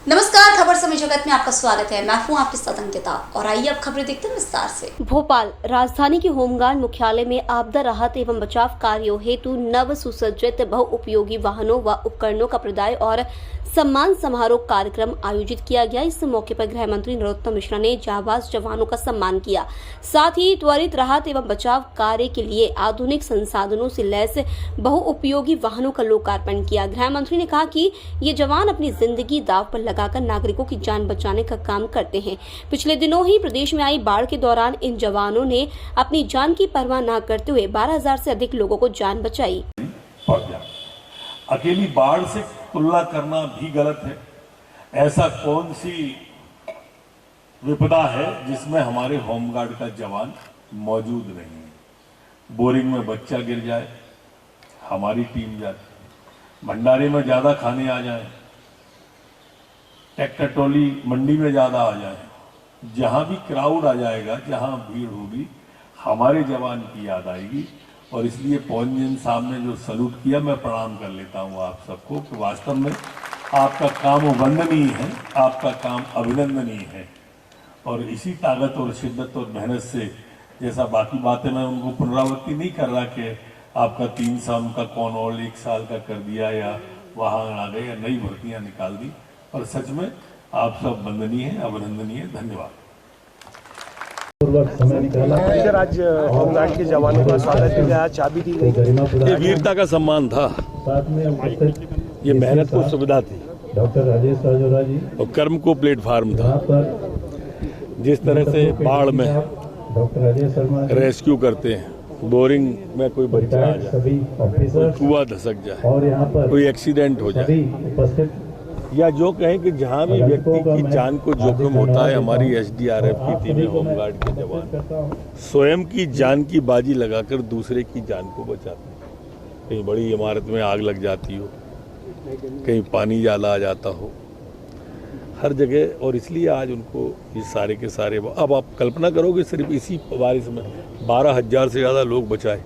नमस्कार, खबर समय जगत में आपका स्वागत है। मैं हूं आपके साथ अंकिता और आइए अब खबरें देखते हैं विस्तार से। भोपाल राजधानी के होमगार्ड मुख्यालय में आपदा राहत एवं बचाव कार्यों हेतु नव सुसज्जित बहुउपयोगी वाहनों व उपकरणों का प्रदाय और सम्मान समारोह कार्यक्रम आयोजित किया गया। इस मौके पर गृह मंत्री नरोत्तम मिश्रा ने जाबाज जवानों का सम्मान किया। साथ ही त्वरित राहत एवं बचाव कार्य के लिए आधुनिक संसाधनों से लैस बहुउपयोगी वाहनों का लोकार्पण किया। गृह मंत्री ने कहा कि ये जवान अपनी जिंदगी दांव पर लगाकर नागरिकों की जान बचाने का काम करते हैं। पिछले दिनों ही प्रदेश में आई बाढ़ के दौरान इन जवानों ने अपनी जान की परवाह न करते हुए 12,000 से अधिक लोगों को जान बचाई। अकेली बाढ़ से तुलना करना भी गलत है। ऐसा कौन सी विपदा है जिसमें हमारे होमगार्ड का जवान मौजूद नहीं है। बोरिंग में बच्चा गिर जाए, हमारी टीम जाए। भंडारे में ज्यादा खाने आ जाए, ट्रैक्टर ट्रॉली मंडी में ज्यादा आ जाए, जहां भी क्राउड आ जाएगा, जहां भीड़ होगी, हमारे जवान की याद आएगी। और इसलिए पौंजन साहब ने जो सलूट किया, मैं प्रणाम कर लेता हूं आप सबको कि वास्तव में आपका काम वंदनीय है, आपका काम अभिनंदनीय है। और इसी ताकत और शिद्दत और मेहनत से, जैसा बाकी बातें मैं उनको पुनरावृत्ति नहीं कर रहा कि आपका 3 साल का कौन और 1 साल का कर दिया या वहां आ गए या नई भर्तियां निकाल दी, और सच में आप सब वंदनीय है, अभिनंदनीय है। धन्यवाद। आज होमगार्ड के जवानों का स्वागत किया गया, चाबी दी गई। ये वीरता का सम्मान था, ये मेहनत को सुविधा थी और कर्म को प्लेटफार्म था। जिस तरह से बाढ़ में रेस्क्यू करते हैं, बोरिंग में कोई बच्चा आ जाए, कोई कुआं धसक जाए, कोई एक्सीडेंट हो जाए, या जो कहें कि जहां भी व्यक्ति की जान को जोखिम होता है, हमारी एसडीआरएफ की टीमें, होमगार्ड के जवान स्वयं की जान की बाजी लगाकर दूसरे की जान को बचाते हैं। कहीं बड़ी इमारत में आग लग जाती हो, कहीं पानी ज़्यादा आ जाता हो, हर जगह। और इसलिए आज उनको ये सारे के सारे, अब आप कल्पना करोगे सिर्फ इसी बारिश में 12,000 से ज़्यादा लोग बचाए।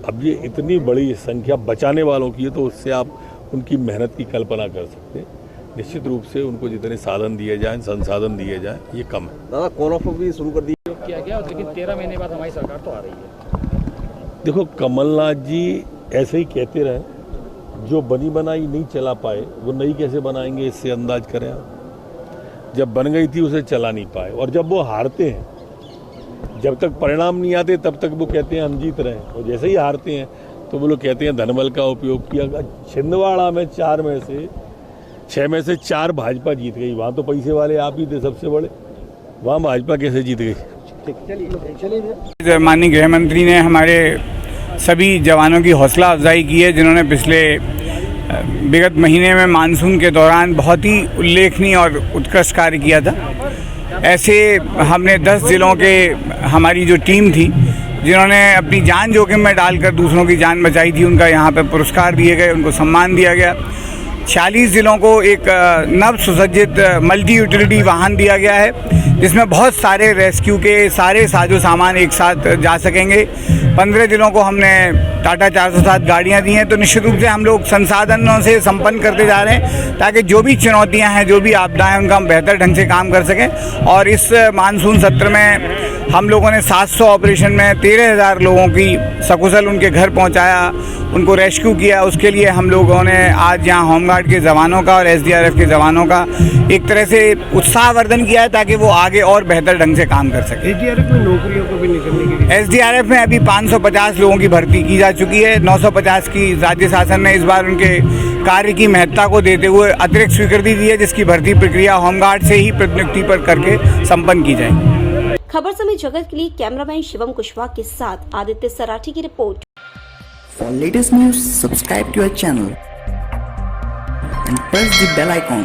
अब ये इतनी बड़ी संख्या बचाने वालों की है, तो उससे आप उनकी मेहनत की कल्पना कर सकते हैं। निश्चित रूप से उनको जितने साधन दिए जाएं, संसाधन दिए जाएं, ये कम है। दादा, कॉल ऑफ भी शुरू कर दिया किया गया, लेकिन 13 महीने बाद हमारी सरकार तो आ रही है। देखो, कमलनाथ जी ऐसे ही कहते रहे, जो बनी बनाई नहीं चला पाए वो नई कैसे बनाएंगे, इससे अंदाज करें आप। जब बन गई थी उसे चला नहीं पाए, और जब वो हारते हैं, जब तक परिणाम नहीं आते तब तक वो कहते हैं हम जीत रहे हैं, और जैसे ही हारते हैं तो वो लोग कहते हैं धनबल का उपयोग किया। छिंदवाड़ा में 6 में से 4 भाजपा जीत गई। वहाँ तो पैसे वाले आप ही थे सबसे बड़े, वहाँ भाजपा कैसे जीत गई? माननीय गृह मंत्री ने हमारे सभी जवानों की हौसला अफजाई की है, जिन्होंने पिछले विगत महीने में मानसून के दौरान बहुत ही उल्लेखनीय और उत्कृष्ट कार्य किया था। ऐसे हमने 10 जिलों के हमारी जो टीम थी, जिन्होंने अपनी जान जोखिम में डालकर दूसरों की जान बचाई थी, उनका यहाँ पर पुरस्कार दिए गए, उनको सम्मान दिया गया। 46 जिलों को एक नव सुसज्जित मल्टी यूटिलिटी वाहन दिया गया है, जिसमें बहुत सारे रेस्क्यू के सारे साजो सामान एक साथ जा सकेंगे। 15 जिलों को हमने टाटा 407 गाड़ियाँ दी हैं। तो निश्चित रूप से हम लोग संसाधनों से संपन्न करते जा रहे हैं, ताकि जो भी चुनौतियाँ हैं, जो भी आपदाएं, उनका हम बेहतर ढंग से काम कर सकें। और इस मानसून सत्र में हम लोगों ने 700 ऑपरेशन में 13,000 लोगों की सकुशल उनके घर पहुंचाया, उनको रेस्क्यू किया। उसके लिए हम लोगों ने आज यहाँ होमगार्ड के जवानों का और एसडीआरएफ के जवानों का एक तरह से उत्साहवर्धन किया है, ताकि वो आगे और बेहतर ढंग से काम कर सके। एसडीआरएफ में नौकरियों को भी निकलने के लिए एसडीआरएफ में अभी 550 लोगों की भर्ती की जा चुकी है। 950 की राज्य शासन ने इस बार उनके कार्य की महत्ता को देते हुए अतिरिक्त स्वीकृति दी है, जिसकी भर्ती प्रक्रिया होमगार्ड से ही प्रतिनियुक्ति पर करके संपन्न की जाए। खबर समय जगत के लिए कैमरामैन शिवम कुशवाहा के साथ आदित्य सराठी की report. For latest news, subscribe to our channel and press the bell icon.